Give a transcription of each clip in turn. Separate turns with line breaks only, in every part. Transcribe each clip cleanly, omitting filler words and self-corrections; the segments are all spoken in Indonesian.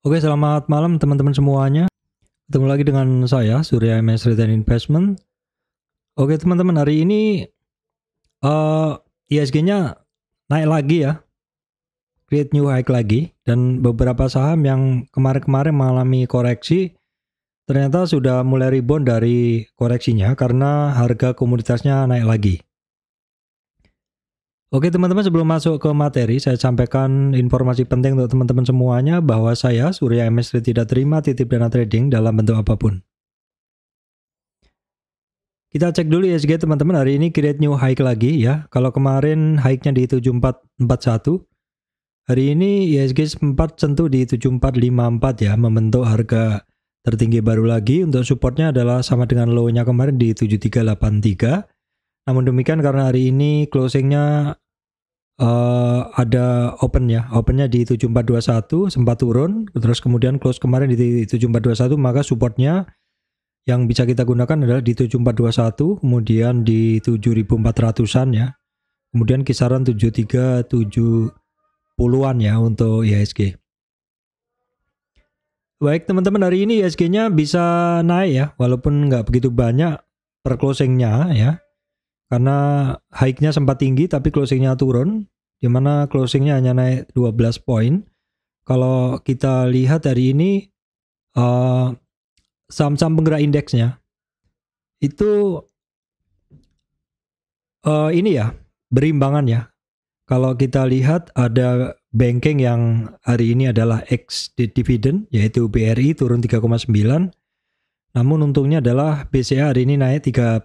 Oke, selamat malam teman-teman semuanya. Ketemu lagi dengan saya, Surya MS Return Investment. Oke teman-teman, hari ini ISG-nya naik lagi ya, create new high lagi, dan beberapa saham yang kemarin-kemarin mengalami koreksi ternyata sudah mulai rebound dari koreksinya karena harga komoditasnya naik lagi. Oke teman-teman, sebelum masuk ke materi, saya sampaikan informasi penting untuk teman-teman semuanya bahwa saya, Surya MS tidak terima titip dana trading dalam bentuk apapun. Kita cek dulu ISG teman-teman, hari ini create new high lagi ya. Kalau kemarin high-nya di 7441, hari ini ISG sempat sentuh di 7454 ya, membentuk harga tertinggi baru lagi. Untuk supportnya adalah sama dengan low-nya kemarin di 7383. Namun demikian karena hari ini closingnya ada opennya di 7421 sempat turun, terus kemudian close kemarin di 7421, maka supportnya yang bisa kita gunakan adalah di 7421, kemudian di 7400-an ya. Kemudian kisaran 7370-an ya untuk IHSG. Baik teman-teman, hari ini IHSG-nya bisa naik ya, walaupun nggak begitu banyak per closingnya ya. Karena high-nya sempat tinggi tapi closingnya turun, di mana closingnya hanya naik 12 poin. Kalau kita lihat hari ini saham-saham penggerak indeksnya itu ini ya, berimbangan ya. Kalau kita lihat ada banking yang hari ini adalah ex dividend, yaitu BRI turun 3,9. Namun untungnya adalah BCA hari ini naik 3%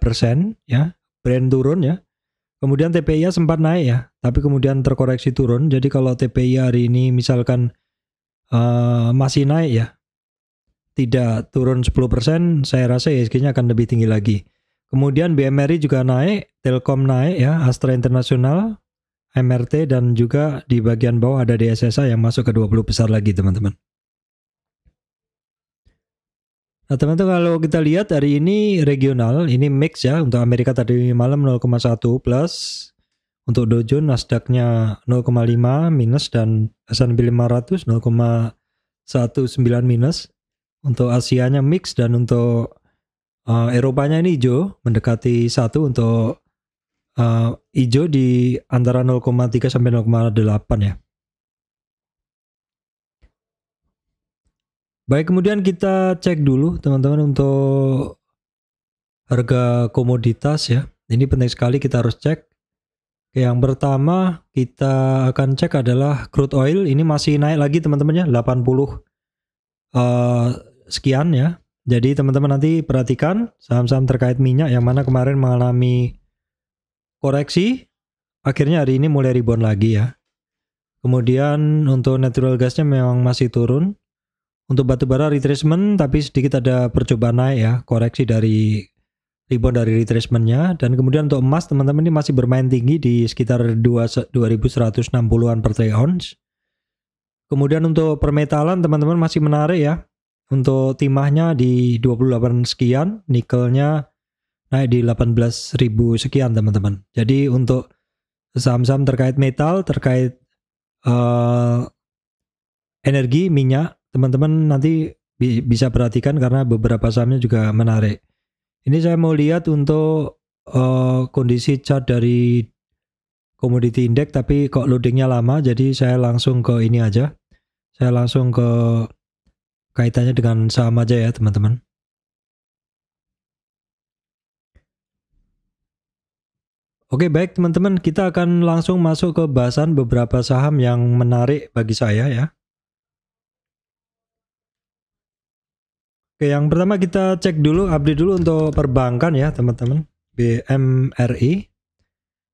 ya, Brand turun ya. Kemudian TPIA sempat naik ya, tapi kemudian terkoreksi turun. Jadi kalau TPIA hari ini misalkan masih naik ya, tidak turun 10%, saya rasa ISG-nya akan lebih tinggi lagi. Kemudian BMRI juga naik, Telkom naik ya, Astra International, MRT, dan juga di bagian bawah ada DSSA yang masuk ke 20 besar lagi teman-teman. Nah teman-teman, kalau kita lihat hari ini regional, ini mix ya, untuk Amerika tadi malam 0,1 plus, untuk Dow Jones Nasdaq-nya 0,5 minus, dan S&P 500 0,19 minus. Untuk Asianya mix, dan untuk Eropanya ini hijau, mendekati 1, untuk hijau di antara 0,3 sampai 0,8 ya. Baik, kemudian kita cek dulu teman-teman untuk harga komoditas ya. Ini penting sekali kita harus cek. Yang pertama kita akan cek adalah crude oil. Ini masih naik lagi teman-teman ya, 80 sekian ya. Jadi teman-teman nanti perhatikan saham-saham terkait minyak yang mana kemarin mengalami koreksi, akhirnya hari ini mulai rebound lagi ya. Kemudian untuk natural gasnya memang masih turun. Untuk batubara retracement tapi sedikit ada percobaan naik ya, koreksi dari rebound dari retracementnya. Dan kemudian untuk emas teman-teman ini masih bermain tinggi di sekitar 2160-an per troy ounce. Kemudian untuk permetalan teman-teman masih menarik ya. Untuk timahnya di 28 sekian, nikelnya naik di 18.000 sekian teman-teman. Jadi untuk saham-saham terkait metal, terkait energi, minyak, teman-teman nanti bisa perhatikan karena beberapa sahamnya juga menarik. Ini saya mau lihat untuk kondisi chart dari commodity index, tapi kok loadingnya lama, jadi saya langsung ke ini aja. Saya langsung ke kaitannya dengan saham aja ya teman-teman. Oke baik teman-teman, kita akan langsung masuk ke bahasan beberapa saham yang menarik bagi saya ya. Oke, yang pertama kita cek dulu, update dulu untuk perbankan ya teman-teman, BMRI.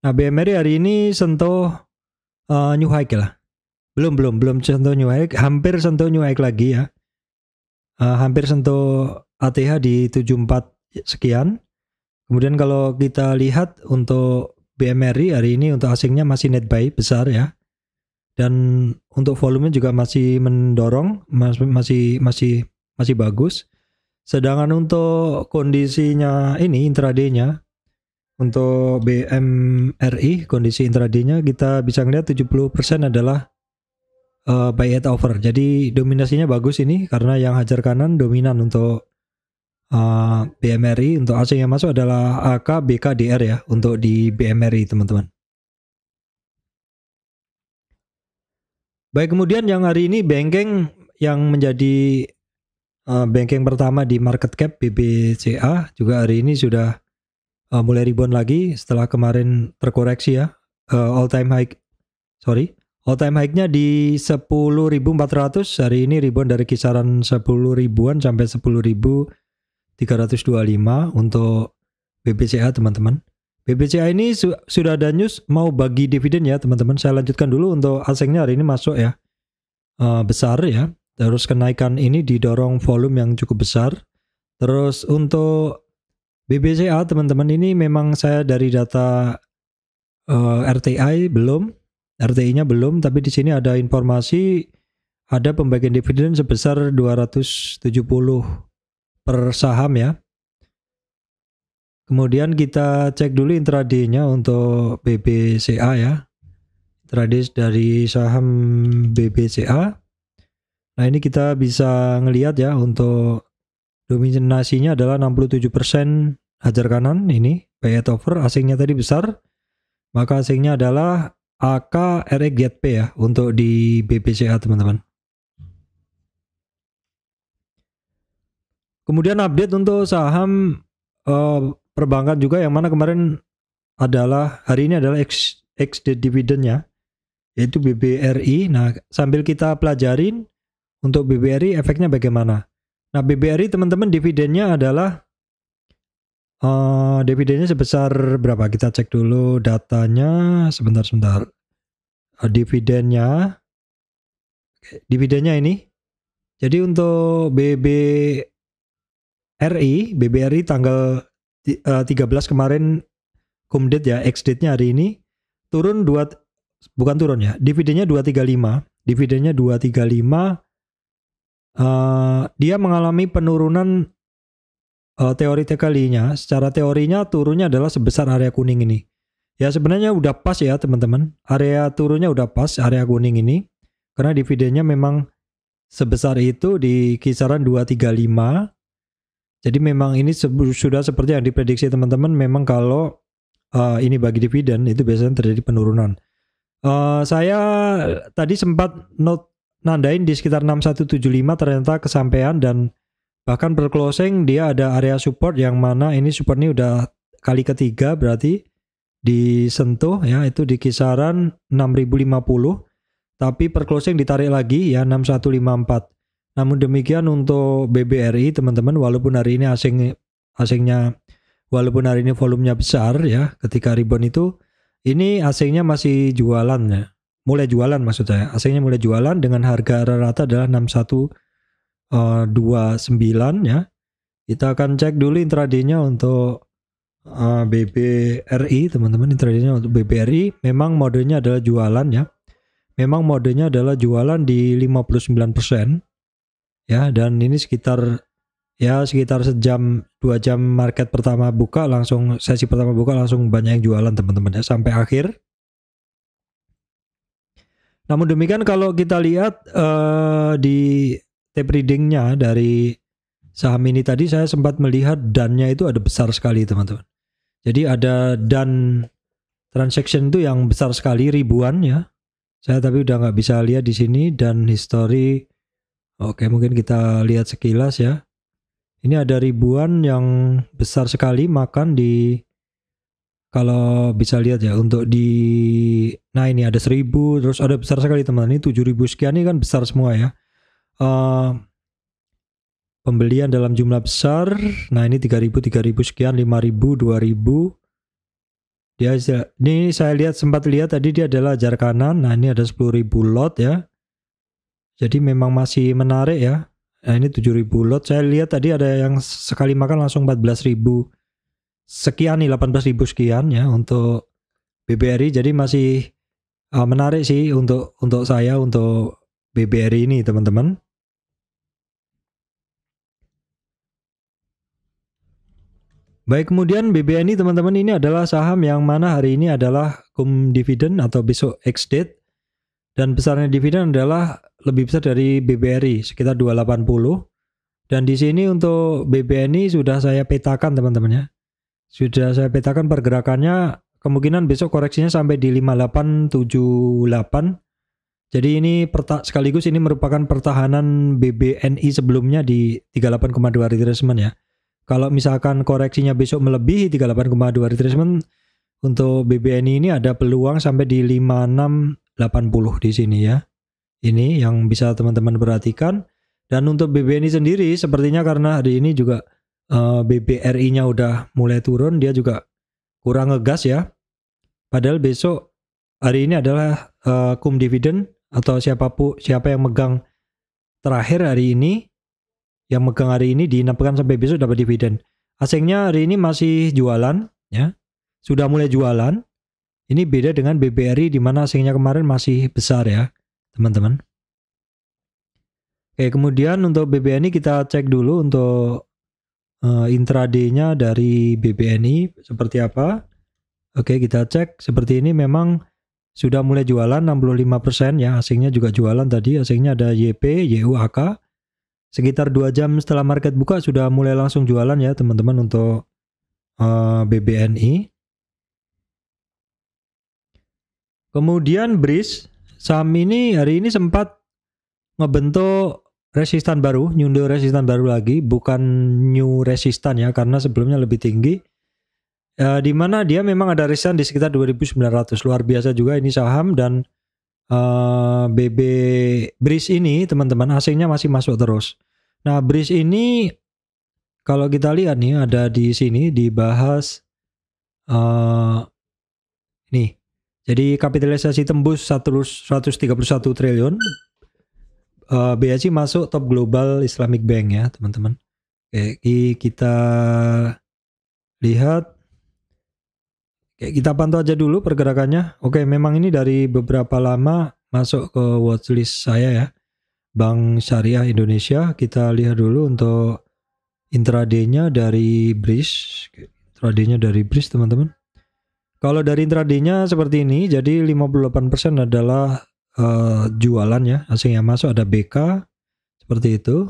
Nah BMRI hari ini sentuh new high lah. Belum sentuh new high, hampir sentuh new high lagi ya. Hampir sentuh ATH di 74 sekian. Kemudian kalau kita lihat untuk BMRI hari ini untuk asingnya masih net buy besar ya. Dan untuk volumenya juga masih mendorong, masih bagus. Sedangkan untuk kondisinya ini intraday-nya, untuk BMRI kondisi intraday-nya kita bisa ngeliat 70% adalah buy at over. Jadi dominasinya bagus ini karena yang hajar kanan dominan untuk BMRI. Untuk asing yang masuk adalah AK, BK, DR ya untuk di BMRI teman-teman. Baik, kemudian yang hari ini Bengkeng yang menjadi Bengkeng pertama di market cap BBCA juga hari ini sudah mulai rebound lagi setelah kemarin terkoreksi ya. All time high-nya di 10.400, hari ini rebound dari kisaran 10 ribuan sampai 10.325 untuk BBCA teman-teman. BBCA ini sudah ada news mau bagi dividen ya teman-teman. Saya lanjutkan dulu untuk asingnya hari ini masuk ya, besar ya. Terus kenaikan ini didorong volume yang cukup besar. Terus untuk BBCA teman-teman ini memang saya dari data RTI belum, RTI-nya belum, tapi di sini ada informasi ada pembagian dividen sebesar 270 per saham ya. Kemudian kita cek dulu intraday-nya untuk BBCA ya. Intraday dari saham BBCA. Nah, ini kita bisa ngelihat ya untuk dominasinya adalah 67% hajar kanan ini, buy at over. Asingnya tadi besar. Maka asingnya adalah AK, RX, GTP ya untuk di BBCA teman-teman. Kemudian update untuk saham perbankan juga yang mana kemarin adalah hari ini adalah ex-date dividennya yaitu BBRI. Nah, sambil kita pelajarin untuk BBRI efeknya bagaimana. Nah, BBRI teman-teman dividennya adalah dividennya sebesar berapa? Kita cek dulu datanya sebentar. Dividennya ini. Jadi untuk BBRI tanggal 13 kemarin cum-date ya, ex-date-nya hari ini turun dividennya 235. Dividennya 235. Dia mengalami penurunan teoretikalinya. Secara teorinya turunnya adalah sebesar area kuning ini. Ya sebenarnya udah pas ya teman-teman. Area turunnya udah pas area kuning ini. Karena dividennya memang sebesar itu di kisaran 235. Jadi memang ini sudah seperti yang diprediksi teman-teman. Memang kalau ini bagi dividen itu biasanya terjadi penurunan. Saya tadi sempat nandain di sekitar 6175 ternyata kesampaian dan bahkan per closing dia ada area support yang mana ini support ini udah kali ketiga berarti disentuh ya, itu di kisaran 6050 tapi per closing ditarik lagi ya 6154. Namun demikian untuk BBRI teman-teman, walaupun hari ini asingnya walaupun hari ini volumenya besar ya, ketika rebound itu ini asingnya masih jualan ya. Mulai jualan maksud saya. Asingnya mulai jualan dengan harga rata adalah 6129 ya. Kita akan cek dulu intraday-nya untuk BBRI teman-teman. Intraday-nya untuk BBRI memang modenya adalah jualan ya. Memang modenya adalah jualan di 59%. Ya, dan ini sekitar sejam 2 jam market pertama buka langsung sesi pertama buka langsung banyak yang jualan teman-teman ya sampai akhir. Namun demikian kalau kita lihat di tape readingnya dari saham ini tadi saya sempat melihat dannya itu ada besar sekali teman-teman. Jadi ada dan transaction itu yang besar sekali ribuan ya. Saya tapi udah nggak bisa lihat di sini dan history. Oke, mungkin kita lihat sekilas ya. Ini ada ribuan yang besar sekali makan di, kalau bisa lihat ya untuk di, nah ini ada 1000 terus ada besar sekali teman-teman, ini 7000 sekian, ini kan besar semua ya. Pembelian dalam jumlah besar. Nah ini 3000 sekian, 5000, 2000. Ini saya sempat lihat tadi dia adalah jar kanan. Nah ini ada 10.000 lot ya. Jadi memang masih menarik ya. Nah ini 7.000 lot. Saya lihat tadi ada yang sekali makan langsung 14.000 sekian nih, 18.000 sekian ya untuk BBRI. Jadi masih menarik sih untuk saya untuk BBRI ini teman-teman. Baik, kemudian BBNI teman-teman, ini adalah saham yang mana hari ini adalah cum dividen atau besok ex date. Dan besarnya dividen adalah lebih besar dari BBRI, sekitar 280. Dan di sini untuk BBNI sudah saya petakan teman-teman ya. Sudah saya petakan pergerakannya, kemungkinan besok koreksinya sampai di 5878. Jadi ini sekaligus ini merupakan pertahanan BBNI sebelumnya di 38,2 retracement ya. Kalau misalkan koreksinya besok melebihi 38,2 retracement, untuk BBNI ini ada peluang sampai di 5680 di sini ya. Ini yang bisa teman-teman perhatikan. Dan untuk BBNI sendiri sepertinya karena hari ini juga BBRI-nya udah mulai turun, dia juga kurang ngegas ya. Padahal besok hari ini adalah cum dividen atau siapa yang megang terakhir hari ini, yang megang hari ini dinampakkan sampai besok dapat dividen. Asingnya hari ini masih jualan ya. Sudah mulai jualan. Ini beda dengan BBRI di mana asingnya kemarin masih besar ya, teman-teman. Oke, kemudian untuk BBNI kita cek dulu untuk intraday-nya dari BBNI seperti apa. Oke, kita cek seperti ini, memang sudah mulai jualan 65% ya, asingnya juga jualan tadi, asingnya ada YP, YUAK. Sekitar 2 jam setelah market buka sudah mulai langsung jualan ya teman-teman untuk BBNI. Kemudian BRIS, saham ini hari ini sempat ngebentuk resistan baru, nyundo resistan baru lagi, bukan new resistan ya, karena sebelumnya lebih tinggi. Di mana dia memang ada resistan di sekitar 2900, luar biasa juga ini saham. Dan BRIS ini teman-teman asingnya masih masuk terus. Nah BRIS ini kalau kita lihat nih ada di sini dibahas nih. Jadi kapitalisasi tembus 131 triliun. BSI masuk top global Islamic Bank ya teman-teman. Oke, kita lihat. Oke, kita pantau aja dulu pergerakannya. Oke, memang ini dari beberapa lama masuk ke watchlist saya ya. Bank Syariah Indonesia. Kita lihat dulu untuk intraday-nya dari BRIS. Intraday-nya dari BRIS teman-teman. Kalau dari intraday-nya seperti ini, jadi 58% adalah jualan ya, asing yang masuk ada BK seperti itu.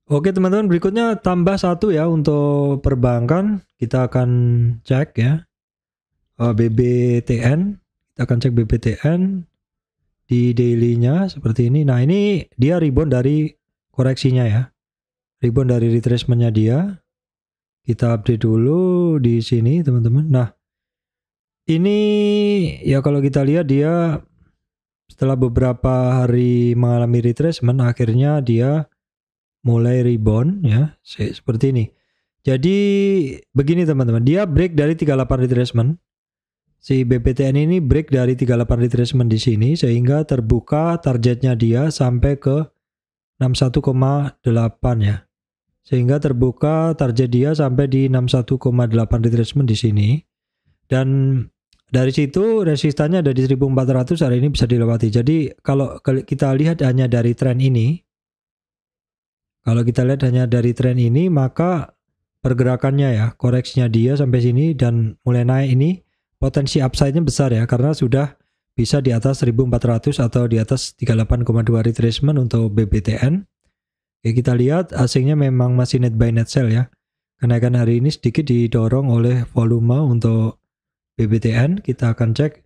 Oke teman-teman, berikutnya tambah satu ya untuk perbankan, kita akan cek ya BBTN, kita akan cek BBTN di daily-nya seperti ini. Nah ini dia rebound dari koreksinya ya. Rebound dari retracement-nya dia. Kita update dulu di sini teman-teman. Nah, ini ya kalau kita lihat dia setelah beberapa hari mengalami retracement, akhirnya dia mulai rebound ya, seperti ini. Jadi begini teman-teman, dia break dari 38 retracement. Si BBTN ini break dari 38 retracement di sini sehingga terbuka targetnya dia sampai ke 61,8 ya. Sehingga terbuka target dia sampai di 61,8 retracement di sini. Dan dari situ resistannya ada di 1400, hari ini bisa dilewati. Jadi kalau kita lihat hanya dari tren ini, maka pergerakannya ya, koreksinya dia sampai sini dan mulai naik ini, potensi upside-nya besar ya, karena sudah bisa di atas 1400 atau di atas 38,2 retracement untuk BBTN. Oke, kita lihat asingnya memang masih net buy net sell ya. Kenaikan hari ini sedikit didorong oleh volume untuk BBTN. Kita akan cek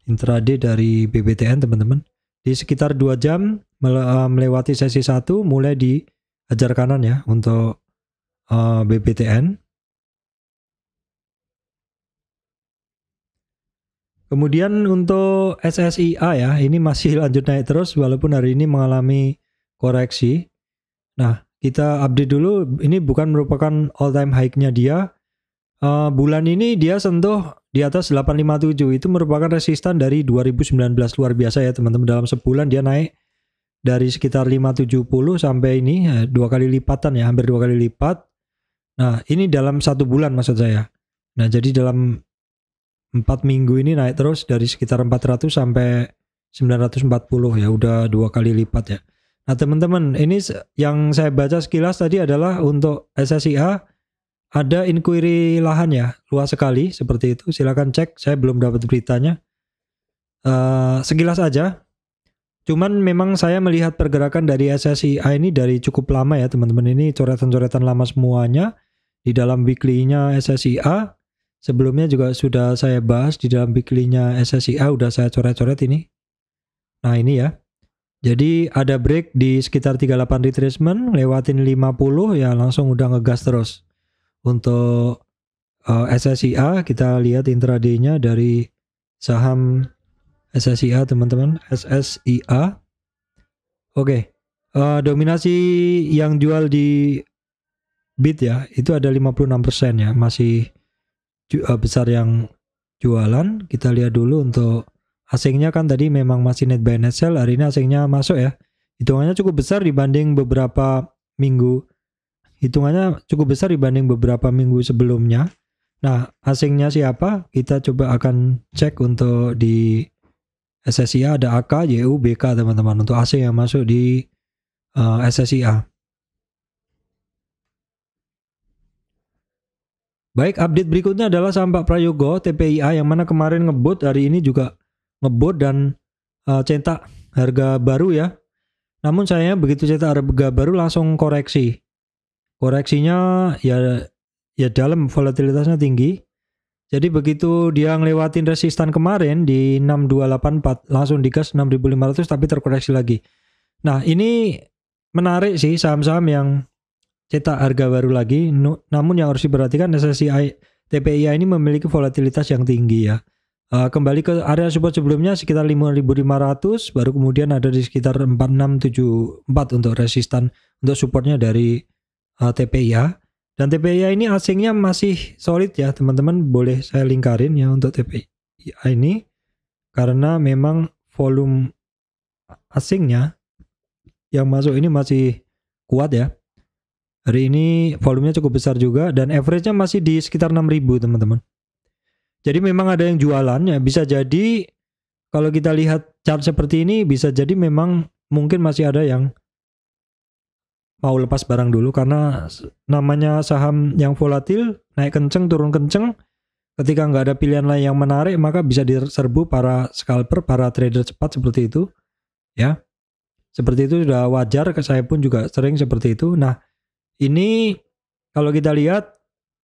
intraday dari BBTN teman-teman. Di sekitar 2 jam melewati sesi 1 mulai diajar kanan ya untuk BBTN. Kemudian untuk SSIA ya, ini masih lanjut naik terus walaupun hari ini mengalami koreksi. Nah, kita update dulu, ini bukan merupakan all time high-nya dia. Bulan ini dia sentuh di atas 857, itu merupakan resistan dari 2019, luar biasa ya teman-teman. Dalam sebulan dia naik dari sekitar 570 sampai ini 2 kali lipatan ya, hampir 2 kali lipat. Nah, ini dalam 1 bulan maksud saya. Nah, jadi dalam 4 minggu ini naik terus dari sekitar 400 sampai 940 ya, udah 2 kali lipat ya. Nah teman-teman, ini yang saya baca sekilas tadi adalah untuk SSIA ada inquiry lahan ya, luas sekali seperti itu. Silakan cek, saya belum dapat beritanya. Sekilas aja. Cuman memang saya melihat pergerakan dari SSIA ini dari cukup lama ya teman-teman. Ini coretan-coretan lama semuanya di dalam weekly-nya SSIA. Sebelumnya juga sudah saya bahas di dalam weekly-nya SSIA, udah saya coret-coret ini. Nah ini ya. Jadi ada break di sekitar 38 retracement, lewatin 50 ya langsung udah ngegas terus. Untuk SSIA kita lihat intraday-nya dari saham SSIA teman-teman, SSIA. Oke. Dominasi yang jual di bid ya, itu ada 56% ya, masih besar yang jualan. Kita lihat dulu untuk asingnya kan tadi memang masih net buy net sell, hari ini asingnya masuk ya. Hitungannya cukup besar dibanding beberapa minggu. Sebelumnya. Nah, asingnya siapa? Kita coba akan cek untuk di SSIA ada AK, YU, BK teman-teman untuk asing yang masuk di SSIA. Baik, update berikutnya adalah saham Pak Prayogo TPIA yang mana kemarin ngebut, hari ini juga ngebut dan cetak harga baru ya. Namun sayangnya begitu cetak harga baru langsung koreksi. Koreksinya ya dalam, volatilitasnya tinggi. Jadi begitu dia ngelewatin resistan kemarin di 6284 langsung digas 6500 tapi terkoreksi lagi. Nah, ini menarik sih saham-saham yang cetak harga baru lagi. Namun yang harus diperhatikan SSI TPIA ini memiliki volatilitas yang tinggi ya. Kembali ke area support sebelumnya sekitar 5.500, baru kemudian ada di sekitar 4674 untuk resistan untuk supportnya dari TPIA. Dan TPIA ini asingnya masih solid ya teman-teman, boleh saya lingkarin ya untuk TPIA ini karena memang volume asingnya yang masuk ini masih kuat ya. Hari ini volumenya cukup besar juga dan average-nya masih di sekitar 6.000 teman-teman. Jadi memang ada yang jualan ya, bisa jadi kalau kita lihat chart seperti ini bisa jadi memang mungkin masih ada yang mau lepas barang dulu karena namanya saham yang volatil, naik kenceng turun kenceng, ketika nggak ada pilihan lain yang menarik maka bisa diserbu para scalper, para trader cepat seperti itu ya. Seperti itu sudah wajar, saya pun juga sering seperti itu. Nah, ini kalau kita lihat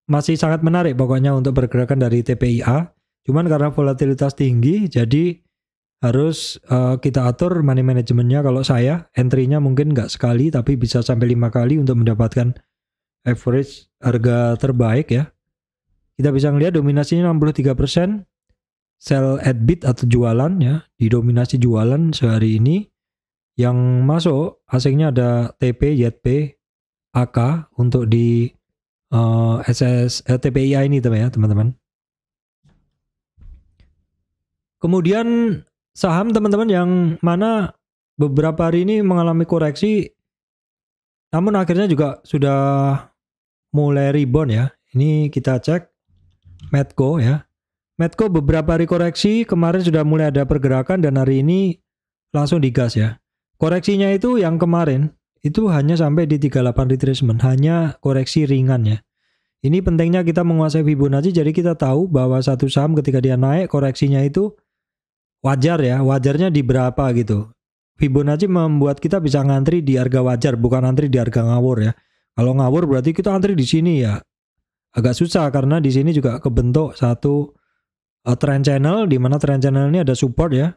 masih sangat menarik pokoknya untuk pergerakan dari TPIA. Cuman karena volatilitas tinggi jadi harus kita atur money managementnya. Kalau saya entry-nya mungkin nggak sekali tapi bisa sampai 5 kali untuk mendapatkan average harga terbaik ya. Kita bisa ngelihat dominasinya 63%, sell at bid atau jualan ya, didominasi jualan sehari ini. Yang masuk asingnya ada TP, YP, AK untuk di TPIA ini teman-teman. Kemudian saham teman-teman yang mana beberapa hari ini mengalami koreksi namun akhirnya juga sudah mulai rebound ya. Ini kita cek Medco ya. Medco beberapa hari koreksi, kemarin sudah mulai ada pergerakan dan hari ini langsung digas ya. Koreksinya itu yang kemarin itu hanya sampai di 38 retracement, hanya koreksi ringan ya. Ini pentingnya kita menguasai Fibonacci, jadi kita tahu bahwa satu saham ketika dia naik koreksinya itu wajar ya, wajarnya di berapa gitu. Fibonacci membuat kita bisa ngantri di harga wajar, bukan antri di harga ngawur ya. Kalau ngawur berarti kita antri di sini ya. Agak susah karena di sini juga kebentuk satu trend channel, di mana trend channel ini ada support ya,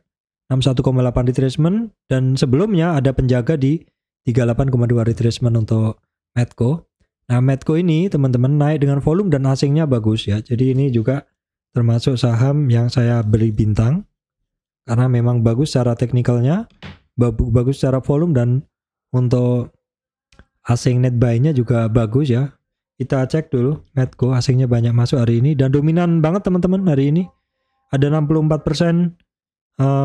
61,8 retracement dan sebelumnya ada penjaga di 38,2 retracement untuk Medco. Nah, Medco ini teman-teman naik dengan volume dan asingnya bagus ya. Jadi ini juga termasuk saham yang saya beli bintang karena memang bagus secara teknikalnya, bagus secara volume dan untuk asing net buy-nya juga bagus ya. Kita cek dulu Medco, asingnya banyak masuk hari ini dan dominan banget teman-teman hari ini. Ada 64%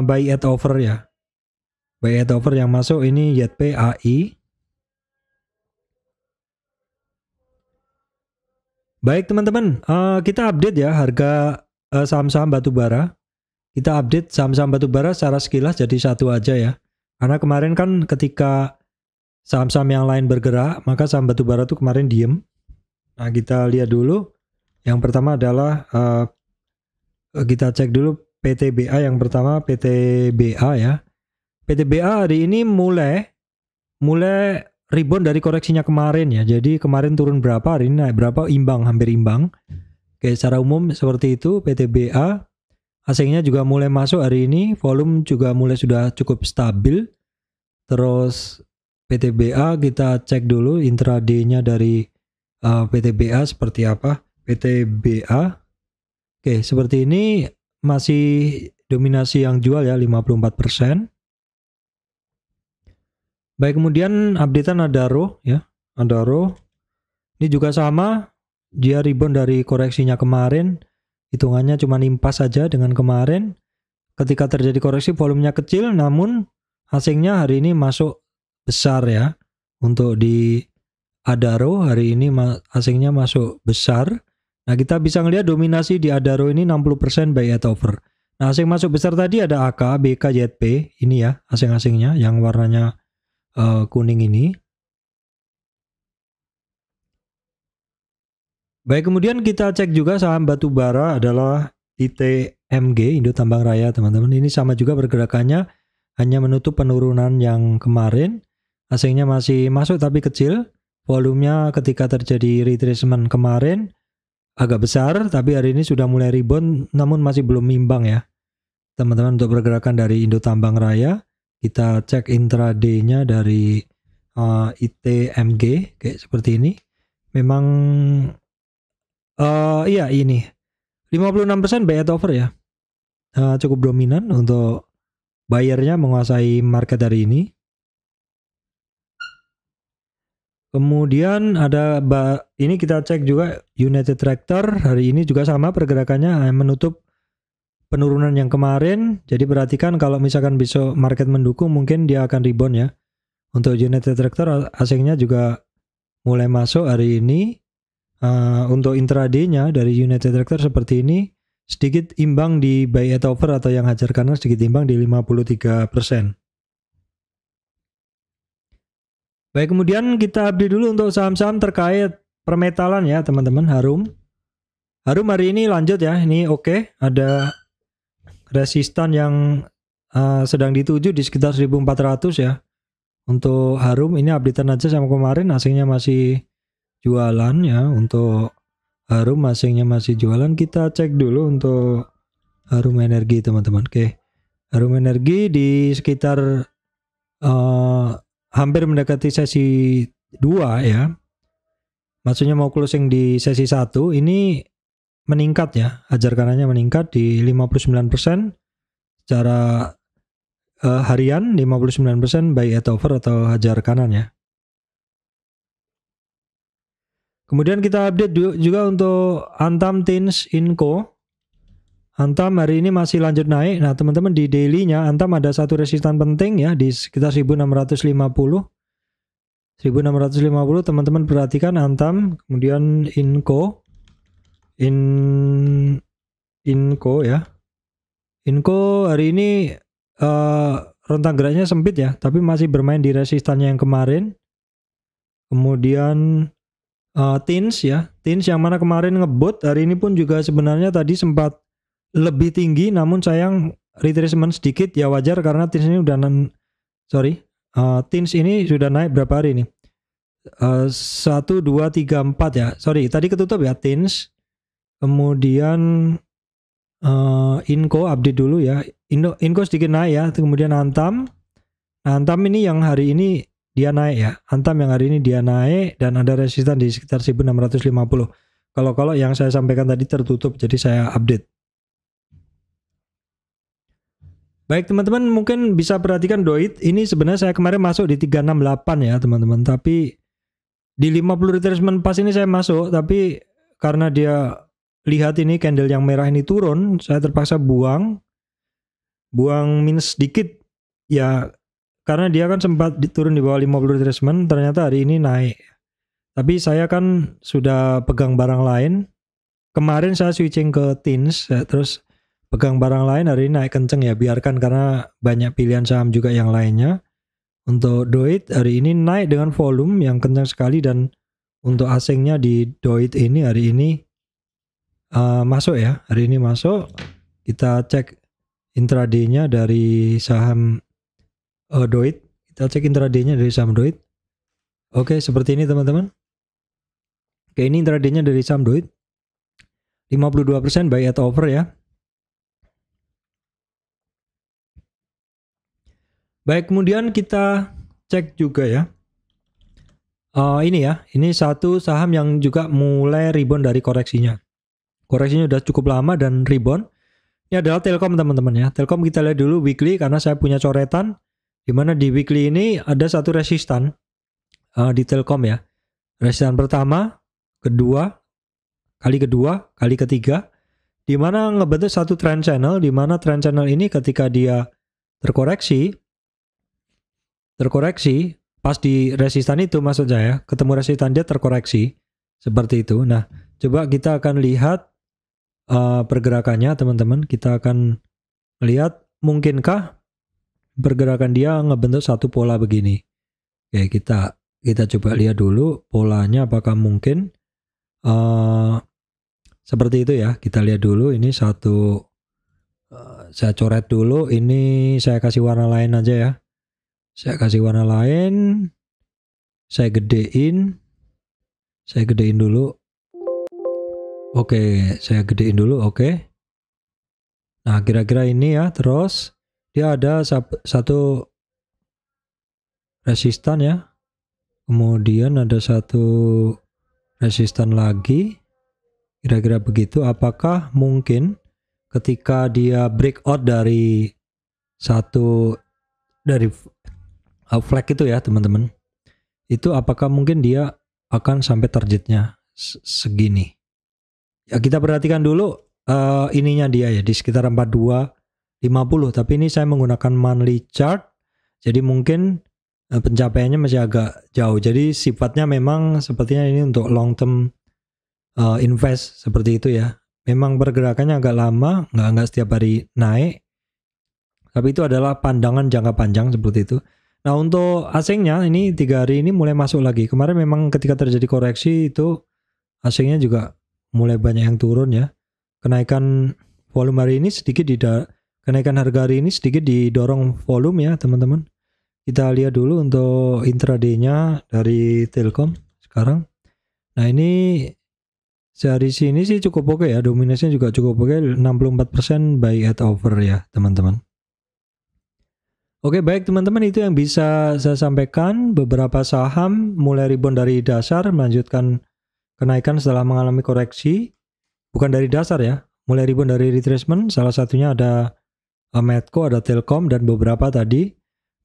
buy at over ya. Buy at over yang masuk ini YP, AI. Baik teman-teman, kita update ya harga saham-saham batubara. Kita update saham-saham batubara secara sekilas jadi satu aja ya. Karena kemarin kan ketika saham-saham yang lain bergerak, maka saham batubara itu kemarin diem. Nah, kita lihat dulu. Yang pertama adalah kita cek dulu PTBA. Yang pertama PTBA ya. PTBA hari ini mulai rebound dari koreksinya kemarin ya. Jadi kemarin turun berapa, hari ini naik berapa, imbang, hampir imbang. Oke, secara umum seperti itu PTBA. Asingnya juga mulai masuk hari ini, volume juga mulai sudah cukup stabil. Terus PTBA kita cek dulu intraday-nya dari PTBA seperti apa. PTBA. Oke, seperti ini masih dominasi yang jual ya 54%. Baik, kemudian updatean Adaro ya. Adaro ini juga sama, dia rebound dari koreksinya kemarin. Hitungannya cuma impas saja dengan kemarin. Ketika terjadi koreksi volumenya kecil, namun asingnya hari ini masuk besar ya. Untuk di Adaro hari ini asingnya masuk besar. Nah, kita bisa ngelihat dominasi di Adaro ini 60% buy at over. Nah, asing masuk besar tadi ada AK, BK, JP. Ini ya asing-asingnya yang warnanya kuning ini. Baik, kemudian kita cek juga saham batubara adalah ITMG, Indo Tambang Raya teman-teman. Ini sama juga pergerakannya, hanya menutup penurunan yang kemarin. Asingnya masih masuk tapi kecil. Volumenya ketika terjadi retracement kemarin agak besar, tapi hari ini sudah mulai rebound, namun masih belum imbang ya. Teman-teman, untuk pergerakan dari Indo Tambang Raya, kita cek intraday-nya dari ITMG kayak seperti ini. Memang iya ini 56% buy at over ya. Cukup dominan untuk buyernya menguasai market hari ini. Kemudian ada ini kita cek juga United Tractor hari ini juga sama pergerakannya, menutup penurunan yang kemarin. Jadi perhatikan kalau misalkan besok market mendukung mungkin dia akan rebound ya. Untuk United Tractor asingnya juga mulai masuk hari ini. Untuk intraday-nya dari United Tractor seperti ini, sedikit imbang di buy at over atau yang hajar kanan, sedikit imbang di 53%. Baik, kemudian kita update dulu untuk saham-saham terkait permetalan ya teman-teman. Harum hari ini lanjut ya, ini oke. Ada resistan yang sedang dituju di sekitar 1400 ya. Untuk Harum ini updatean aja sama kemarin, asingnya masih jualan ya. Untuk Harum asingnya masih jualan. Kita cek dulu untuk Harum Energi teman-teman. Oke, Harum Energi di sekitar hampir mendekati sesi 2 ya. Maksudnya mau closing di sesi 1 ini meningkat ya. Hajar kanannya meningkat di 59% secara harian, 59% buy at over atau hajar kanan ya. Kemudian kita update juga untuk Antam Tins Inco. Antam hari ini masih lanjut naik. Nah teman-teman, di daily-nya Antam ada satu resistan penting ya di sekitar 1650. 1650 teman-teman perhatikan Antam. Kemudian Inco ya. Inco hari ini rentang geraknya sempit ya, tapi masih bermain di resistannya yang kemarin. Kemudian Tins ya, Tins yang mana kemarin ngebot, hari ini pun juga sebenarnya tadi sempat lebih tinggi, namun sayang retracement sedikit ya, wajar karena Tins ini udah Tins ini sudah naik berapa hari ini? 1, 2, 3, 4 ya. Sorry, tadi ketutup ya Tins. Kemudian Inco update dulu ya. Inco sedikit naik ya. Kemudian Antam. Antam ini yang hari ini dia naik ya. Antam yang hari ini dia naik dan ada resistan di sekitar 1650. Kalau yang saya sampaikan tadi tertutup, jadi saya update. Baik teman-teman, mungkin bisa perhatikan Doit. Ini sebenarnya saya kemarin masuk di 368 ya teman-teman. Tapi di 50 retracement pas ini saya masuk. Tapi karena dia lihat ini candle yang merah ini turun, saya terpaksa buang minus sedikit ya. Karena dia kan sempat turun di bawah 50 retracement, ternyata hari ini naik. Tapi saya kan sudah pegang barang lain. Kemarin saya switching ke Tins, terus pegang barang lain, hari ini naik kenceng ya. Biarkan karena banyak pilihan saham juga yang lainnya. Untuk Doit hari ini naik dengan volume yang kencang sekali dan untuk asingnya di DOIT ini hari ini masuk ya. Hari ini masuk. Kita cek intraday-nya dari saham DOIT. Kita cek intraday-nya dari saham DOIT. Oke, seperti ini teman-teman. Oke, ini intraday-nya dari saham DOIT. 52% buy at over ya. Baik, kemudian kita cek juga ya. Ini satu saham yang juga mulai rebound dari koreksinya. Koreksinya udah cukup lama dan rebound. Ini adalah Telkom teman-teman ya. Telkom kita lihat dulu weekly karena saya punya coretan. Dimana di weekly ini ada satu resistan di Telkom ya. Resistan pertama, kali kedua, kali ketiga. Dimana ngebentuk satu trend channel. Dimana trend channel ini ketika dia terkoreksi, pas di resistan itu maksud saya, ketemu resistan dia terkoreksi seperti itu. Nah, coba kita akan lihat pergerakannya teman-teman. Kita akan lihat mungkinkah pergerakan dia ngebentuk satu pola begini. Oke, kita coba lihat dulu polanya apakah mungkin seperti itu ya. Kita lihat dulu ini satu, saya coret dulu, ini saya kasih warna lain aja ya. Saya kasih warna lain, saya gedein dulu. Oke, saya gedein dulu, oke. Nah, kira-kira ini ya, terus dia ada satu resistan ya. Kemudian ada satu resistan lagi. Kira-kira begitu, apakah mungkin ketika dia breakout dari flag itu ya teman-teman, itu apakah mungkin dia akan sampai targetnya segini ya. Kita perhatikan dulu ininya dia ya di sekitar 42.50, tapi ini saya menggunakan monthly chart, jadi mungkin pencapaiannya masih agak jauh. Jadi sifatnya memang sepertinya ini untuk long term invest seperti itu ya. Memang pergerakannya agak lama, nggak setiap hari naik, tapi itu adalah pandangan jangka panjang seperti itu. Nah, untuk asingnya ini 3 hari ini mulai masuk lagi. Kemarin memang ketika terjadi koreksi itu asingnya juga mulai banyak yang turun ya. Kenaikan volume hari ini kenaikan harga hari ini sedikit didorong volume ya teman-teman. Kita lihat dulu untuk intraday-nya dari Telkom sekarang. Nah, ini sehari sini sih cukup oke ya. Dominasinya juga cukup oke, 64% buy at over ya teman-teman. Oke, baik teman-teman, itu yang bisa saya sampaikan. Beberapa saham mulai rebound dari dasar, melanjutkan kenaikan setelah mengalami koreksi. Bukan dari dasar ya, mulai rebound dari retracement. Salah satunya ada Medco, ada Telkom, dan beberapa tadi.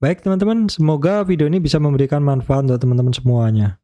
Baik teman-teman, semoga video ini bisa memberikan manfaat untuk teman-teman semuanya.